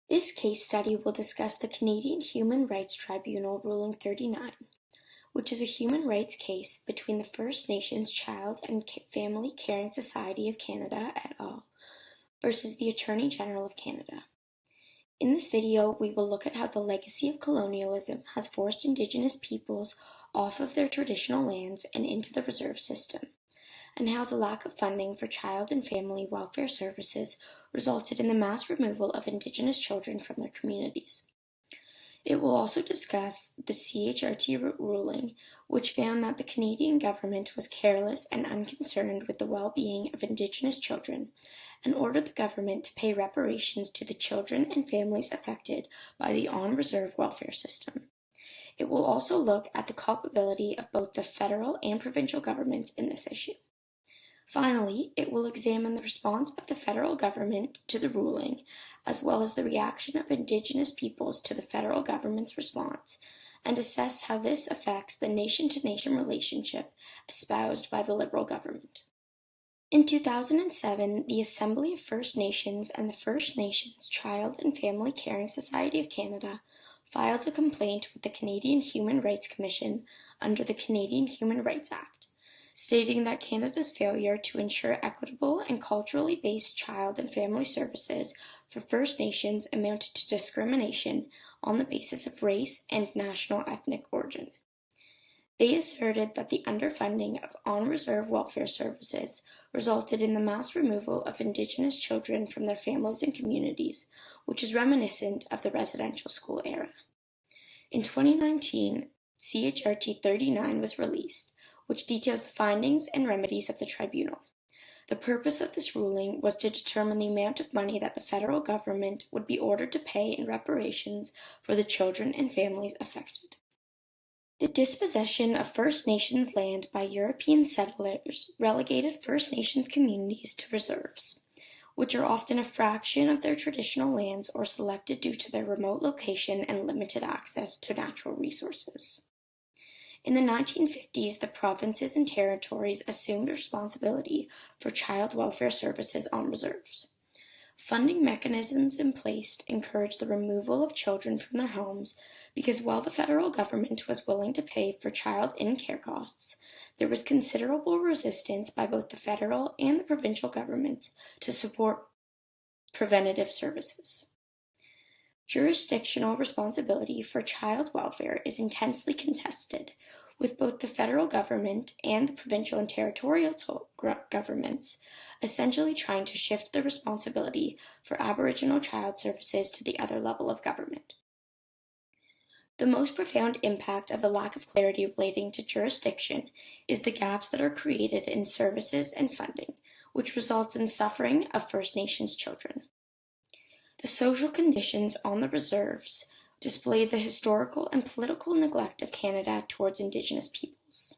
This case study will discuss the Canadian Human Rights Tribunal Ruling 39, which is a human rights case between the First Nations Child and Family Caring Society of Canada et al. Versus the Attorney General of Canada. In this video, we will look at how the legacy of colonialism has forced Indigenous peoples off of their traditional lands and into the reserve system, and how the lack of funding for child and family welfare services resulted in the mass removal of Indigenous children from their communities. It will also discuss the CHRT ruling, which found that the Canadian government was careless and unconcerned with the well-being of Indigenous children, and ordered the government to pay reparations to the children and families affected by the on-reserve welfare system. It will also look at the culpability of both the federal and provincial governments in this issue. Finally, it will examine the response of the federal government to the ruling, as well as the reaction of Indigenous peoples to the federal government's response, and assess how this affects the nation-to-nation relationship espoused by the Liberal government. In 2007, the Assembly of First Nations and the First Nations Child and Family Caring Society of Canada filed a complaint with the Canadian Human Rights Commission under the Canadian Human Rights Act, stating that Canada's failure to ensure equitable and culturally based child and family services for First Nations amounted to discrimination on the basis of race and national ethnic origin. They asserted that the underfunding of on-reserve welfare services resulted in the mass removal of Indigenous children from their families and communities, which is reminiscent of the residential school era. In 2019, CHRT 39 was released, which details the findings and remedies of the tribunal. The purpose of this ruling was to determine the amount of money that the federal government would be ordered to pay in reparations for the children and families affected. The dispossession of First Nations land by European settlers relegated First Nations communities to reserves, which are often a fraction of their traditional lands or selected due to their remote location and limited access to natural resources. In the 1950s, the provinces and territories assumed responsibility for child welfare services on reserves. Funding mechanisms in place encouraged the removal of children from their homes because while the federal government was willing to pay for child in-care costs, there was considerable resistance by both the federal and the provincial governments to support preventative services. Jurisdictional responsibility for child welfare is intensely contested, with both the federal government and the provincial and territorial governments essentially trying to shift the responsibility for Aboriginal child services to the other level of government. The most profound impact of the lack of clarity relating to jurisdiction is the gaps that are created in services and funding, which results in suffering of First Nations children. The social conditions on the reserves display the historical and political neglect of Canada towards Indigenous peoples.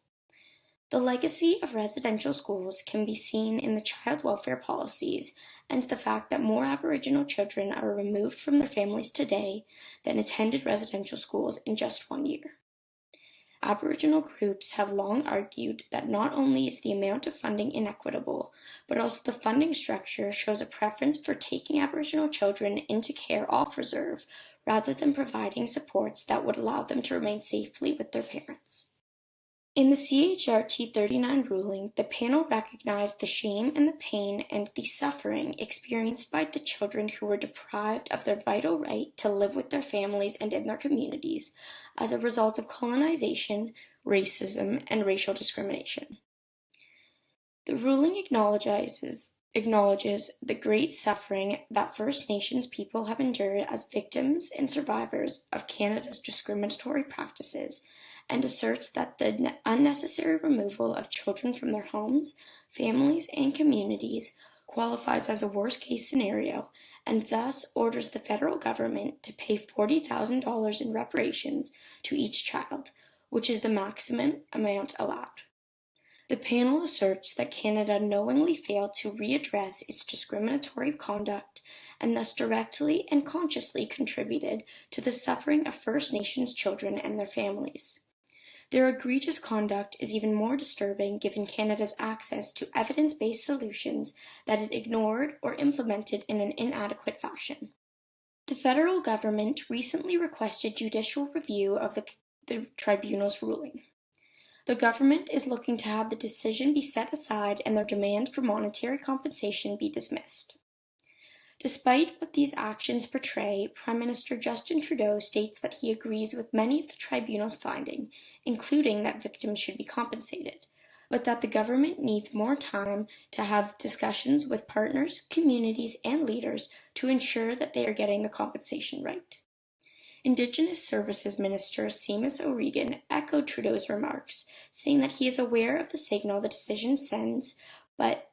The legacy of residential schools can be seen in the child welfare policies and the fact that more Aboriginal children are removed from their families today than attended residential schools in just 1 year. Aboriginal groups have long argued that not only is the amount of funding inequitable, but also the funding structure shows a preference for taking Aboriginal children into care off reserve rather than providing supports that would allow them to remain safely with their parents. In the CHRT 39 ruling, the panel recognized the shame and the pain and the suffering experienced by the children who were deprived of their vital right to live with their families and in their communities as a result of colonization, racism, and racial discrimination. The ruling acknowledges the great suffering that First Nations people have endured as victims and survivors of Canada's discriminatory practices, and asserts that the unnecessary removal of children from their homes, families, and communities qualifies as a worst-case scenario, and thus orders the federal government to pay $40,000 in reparations to each child, which is the maximum amount allowed. The panel asserts that Canada knowingly failed to readdress its discriminatory conduct and thus directly and consciously contributed to the suffering of First Nations children and their families. Their egregious conduct is even more disturbing given Canada's access to evidence-based solutions that it ignored or implemented in an inadequate fashion. The federal government recently requested judicial review of the tribunal's ruling. The government is looking to have the decision be set aside and their demand for monetary compensation be dismissed. Despite what these actions portray, Prime Minister Justin Trudeau states that he agrees with many of the tribunal's findings, including that victims should be compensated, but that the government needs more time to have discussions with partners, communities, and leaders to ensure that they are getting the compensation right. Indigenous Services Minister Seamus O'Regan echoed Trudeau's remarks, saying that he is aware of the signal the decision sends, but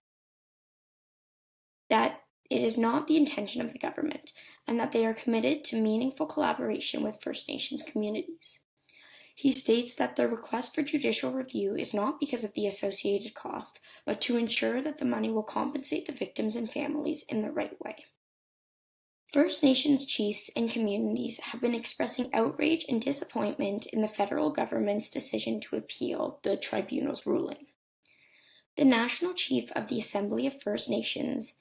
that it is not the intention of the government, and that they are committed to meaningful collaboration with First Nations communities. He states that the request for judicial review is not because of the associated cost, but to ensure that the money will compensate the victims and families in the right way. First Nations chiefs and communities have been expressing outrage and disappointment in the federal government's decision to appeal the tribunal's ruling. The National Chief of the Assembly of First Nations,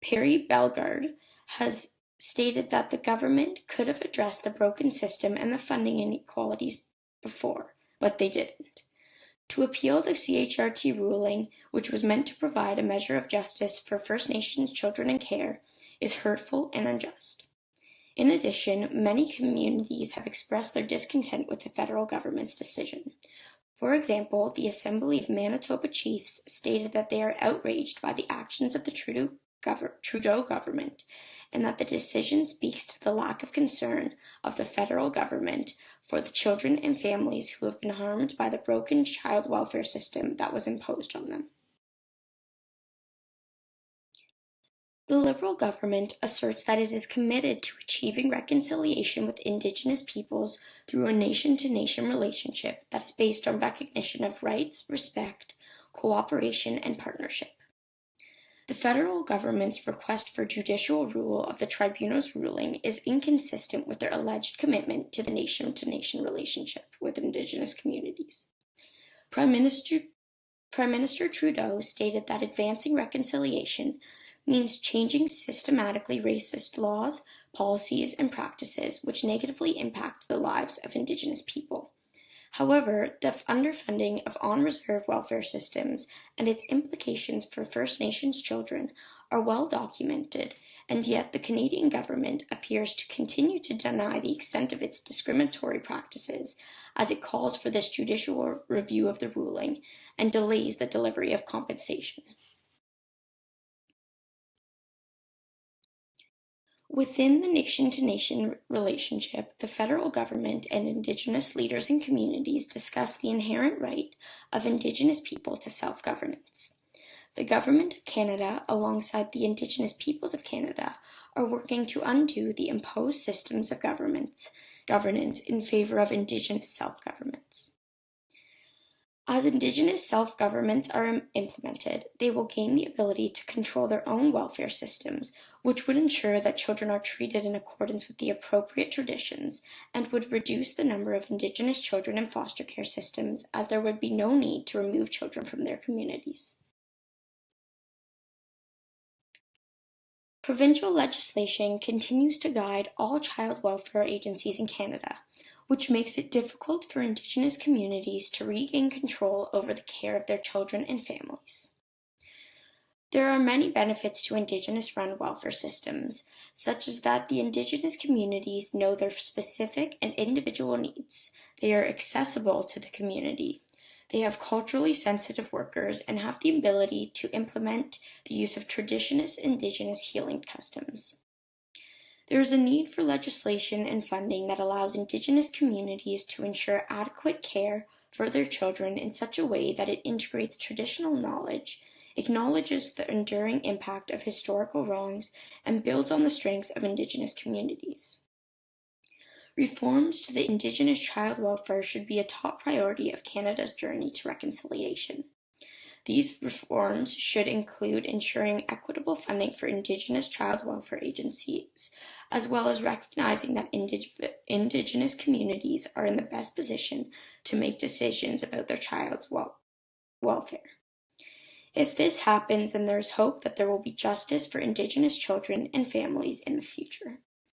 Perry Bellegarde, has stated that the government could have addressed the broken system and the funding inequalities before, but they didn't. To appeal the CHRT ruling, which was meant to provide a measure of justice for First Nations children in care, is hurtful and unjust. In addition, many communities have expressed their discontent with the federal government's decision. For example, the Assembly of Manitoba Chiefs stated that they are outraged by the actions of the Trudeau government, and that the decision speaks to the lack of concern of the federal government for the children and families who have been harmed by the broken child welfare system that was imposed on them. The Liberal government asserts that it is committed to achieving reconciliation with Indigenous peoples through a nation-to-nation relationship that is based on recognition of rights, respect, cooperation, and partnership. The federal government's request for judicial rule of the tribunal's ruling is inconsistent with their alleged commitment to the nation-to-nation relationship with Indigenous communities. Prime Minister Trudeau stated that advancing reconciliation means changing systematically racist laws, policies, and practices which negatively impact the lives of Indigenous people. However, the underfunding of on-reserve welfare systems and its implications for First Nations children are well documented, and yet the Canadian government appears to continue to deny the extent of its discriminatory practices as it calls for this judicial review of the ruling and delays the delivery of compensation. Within the nation-to-nation relationship, the federal government and Indigenous leaders and communities discuss the inherent right of Indigenous people to self-governance. The Government of Canada, alongside the Indigenous peoples of Canada, are working to undo the imposed systems of governance in favor of Indigenous self-governments. As Indigenous self-governments are implemented, they will gain the ability to control their own welfare systems, which would ensure that children are treated in accordance with the appropriate traditions and would reduce the number of Indigenous children in foster care systems, as there would be no need to remove children from their communities. Provincial legislation continues to guide all child welfare agencies in Canada, which makes it difficult for Indigenous communities to regain control over the care of their children and families. There are many benefits to Indigenous-run welfare systems, such as that the Indigenous communities know their specific and individual needs. They are accessible to the community. They have culturally sensitive workers and have the ability to implement the use of traditional Indigenous healing customs. There is a need for legislation and funding that allows Indigenous communities to ensure adequate care for their children in such a way that it integrates traditional knowledge, acknowledges the enduring impact of historical wrongs, and builds on the strengths of Indigenous communities. Reforms to the Indigenous child welfare should be a top priority of Canada's journey to reconciliation. These reforms should include ensuring equitable funding for Indigenous child welfare agencies, as well as recognizing that Indigenous communities are in the best position to make decisions about their child's welfare. If this happens, then there is hope that there will be justice for Indigenous children and families in the future.